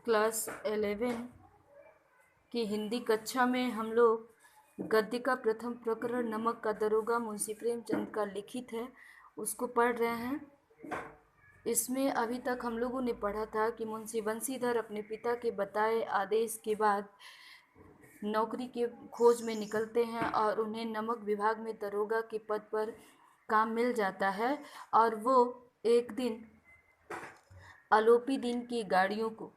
Class 11 की हिंदी कक्षा में हम लोग गद्य का प्रथम प्रकरण नमक का दरोगा मुंशी प्रेमचंद का लिखित है उसको पढ़ रहे हैं। इसमें अभी तक हम लोगों ने पढ़ा था कि मुंशी बंसीधर अपने पिता के बताए आदेश के बाद नौकरी के खोज में निकलते हैं और उन्हें नमक विभाग में दरोगा के पद पर काम मिल जाता है और वो एक दिन आलोपी दिन की गाड़ियों को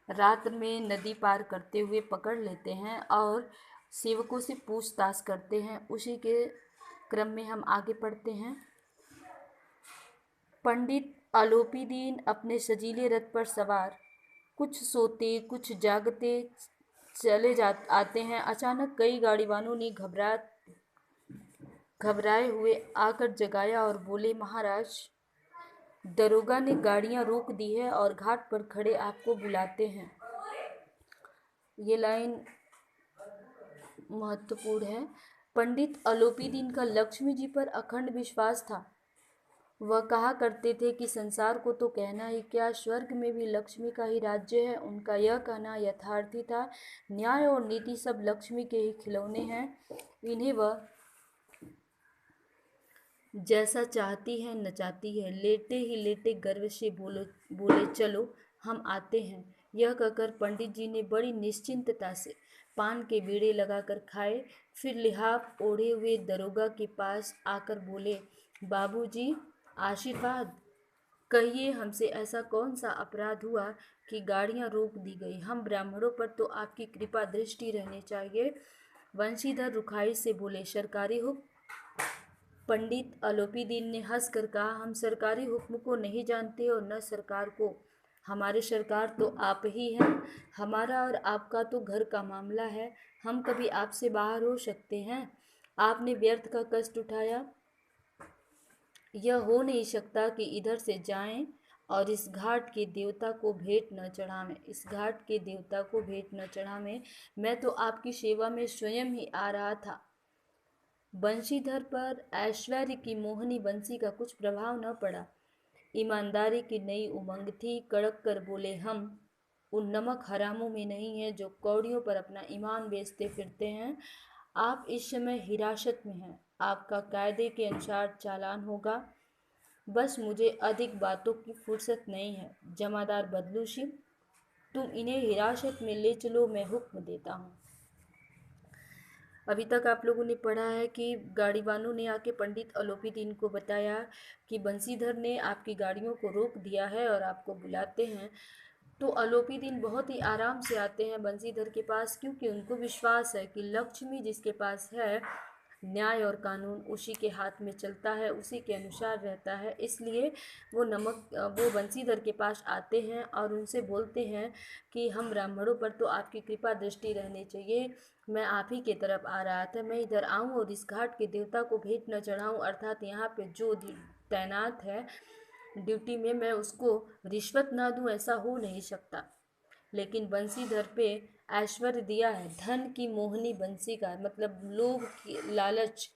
रात में नदी पार करते हुए पकड़ लेते हैं और सेवकों से पूछताछ करते हैं। उसी के क्रम में हम आगे पढ़ते हैं। पंडित आलोपी दीन अपने सजीले रथ पर सवार कुछ सोते कुछ जागते चले आते हैं। अचानक कई गाड़ीवानों ने घबराए हुए आकर जगाया और बोले, महाराज, दरोगा ने गाड़ियां रोक दी है और घाट पर खड़े आपको बुलाते हैं। ये लाइन महत्वपूर्ण है। पंडित आलोपी दीन का लक्ष्मी जी पर अखंड विश्वास था। वह कहा करते थे कि संसार को तो कहना ही क्या, स्वर्ग में भी लक्ष्मी का ही राज्य है। उनका यह कहना यथार्थी था। न्याय और नीति सब लक्ष्मी के ही खिलौने हैं। इन्हें वह जैसा चाहती है नचाती है। लेटे ही लेटे गर्व से बोले चलो हम आते हैं। यह कहकर पंडित जी ने बड़ी निश्चिंतता से पान के बीड़े लगाकर खाए। फिर लिहाफ ओढ़े हुए दरोगा के पास आकर बोले, बाबूजी, आशीर्वाद कहिए, हमसे ऐसा कौन सा अपराध हुआ कि गाड़ियां रोक दी गई। हम ब्राह्मणों पर तो आपकी कृपा दृष्टि रहनी चाहिए। वंशीधर रुखाई से बोले, सरकारी हुक्म। पंडित आलोपी दीन ने हंसकर कहा, हम सरकारी हुक्म को नहीं जानते और न सरकार को। हमारे सरकार तो आप ही हैं। हमारा और आपका तो घर का मामला है। हम कभी आपसे बाहर हो सकते हैं? आपने व्यर्थ का कष्ट उठाया। यह हो नहीं सकता कि इधर से जाएं और इस घाट के देवता को भेंट न चढ़ावें। इस घाट के देवता को भेंट न चढ़ावें। मैं तो आपकी सेवा में स्वयं ही आ रहा था। बंशीधर पर ऐश्वर्य की मोहनी बंसी का कुछ प्रभाव न पड़ा। ईमानदारी की नई उमंग थी। कड़क कर बोले, हम उन नमक हरामों में नहीं हैं जो कौड़ियों पर अपना ईमान बेचते फिरते हैं। आप इस समय हिरासत में हैं। आपका कायदे के अनुसार चालान होगा। बस मुझे अधिक बातों की फुर्सत नहीं है। जमादार बदलू सिंह, तुम इन्हें हिरासत में ले चलो, मैं हुक्म देता हूँ। अभी तक आप लोगों ने पढ़ा है कि गाड़ीवानों ने आके पंडित आलोपी दीन को बताया कि बंसीधर ने आपकी गाड़ियों को रोक दिया है और आपको बुलाते हैं। तो आलोपी दीन बहुत ही आराम से आते हैं बंसीधर के पास, क्योंकि उनको विश्वास है कि लक्ष्मी जिसके पास है, न्याय और कानून उसी के हाथ में चलता है, उसी के अनुसार रहता है। इसलिए वो बंसीधर के पास आते हैं और उनसे बोलते हैं कि हम ब्राह्मणों पर तो आपकी कृपा दृष्टि रहनी चाहिए। मैं आप ही के तरफ आ रहा था। मैं इधर आऊं और इस घाट के देवता को भेंट न चढ़ाऊं, अर्थात यहाँ पे जो तैनात है ड्यूटी में, मैं उसको रिश्वत ना दूं, ऐसा हो नहीं सकता। लेकिन बंसीधर पे ऐश्वर्य दिया है, धन की मोहनी बंसी का मतलब लोभ की लालच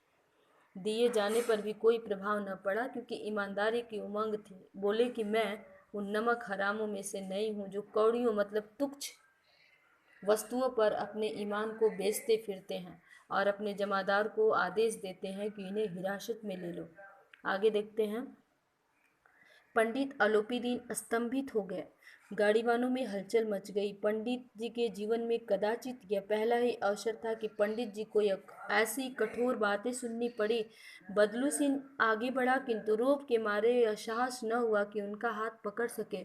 दिए जाने पर भी कोई प्रभाव न पड़ा, क्योंकि ईमानदारी की उमंग थी। बोले कि मैं उन नमक हरामों में से नहीं हूँ जो कौड़ियों मतलब तुच्छ वस्तुओं पर अपने ईमान को बेचते फिरते हैं और अपने जमादार को आदेश देते हैं कि इन्हें हिरासत में ले लो। आगे देखते हैं। पंडित आलोपी दीन स्तंभित हो गए। गाड़ीवानों में हलचल मच गई। पंडित जी के जीवन में कदाचित यह पहला ही अवसर था कि पंडित जी को ऐसी कठोर बातें सुननी पड़ी। बदलू सिंह आगे बढ़ा, किंतु रोब के मारे यह साहस न हुआ कि उनका हाथ पकड़ सके।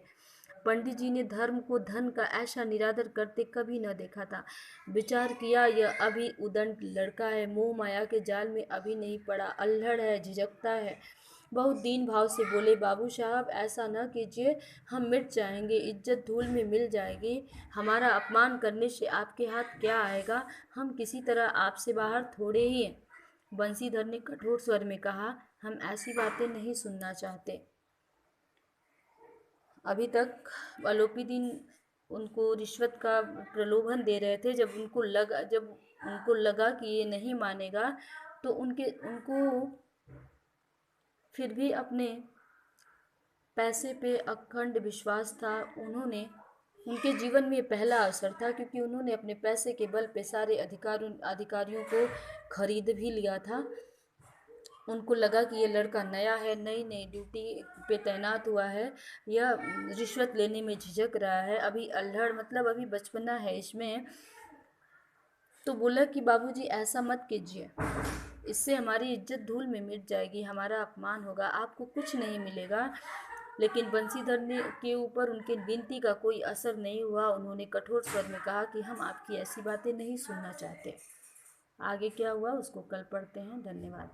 पंडित जी ने धर्म को धन का ऐसा निरादर करते कभी न देखा था। विचार किया, यह अभी उदंड लड़का है, मोह माया के जाल में अभी नहीं पड़ा, अल्हड़ है, झिझकता है। बहुत दीन भाव से बोले, बाबू साहब, ऐसा न कीजिए, हम मिट जाएंगे, इज्जत धूल में मिल जाएगी। हमारा अपमान करने से आपके हाथ क्या आएगा? हम किसी तरह आपसे बाहर थोड़े ही हैं। बंसीधर ने कठोर स्वर में कहा, हम ऐसी बातें नहीं सुनना चाहते। अभी तक आलोपी दीन उनको रिश्वत का प्रलोभन दे रहे थे। जब उनको लगा कि ये नहीं मानेगा, तो उनको फिर भी अपने पैसे पे अखंड विश्वास था। उन्होंने उनके जीवन में ये पहला अवसर था, क्योंकि उन्होंने अपने पैसे के बल पे सारे अधिकारियों को खरीद भी लिया था। उनको लगा कि ये लड़का नया है, नई नई ड्यूटी पे तैनात हुआ है, यह रिश्वत लेने में झिझक रहा है, अभी अल्हड़ मतलब अभी बचपना है इसमें। तो बोला कि बाबूजी ऐसा मत कीजिए, इससे हमारी इज्जत धूल में मिट जाएगी, हमारा अपमान होगा, आपको कुछ नहीं मिलेगा। लेकिन बंसीधर ने के ऊपर उनके विनती का कोई असर नहीं हुआ। उन्होंने कठोर स्वर में कहा कि हम आपकी ऐसी बातें नहीं सुनना चाहते। आगे क्या हुआ उसको कल पढ़ते हैं। धन्यवाद।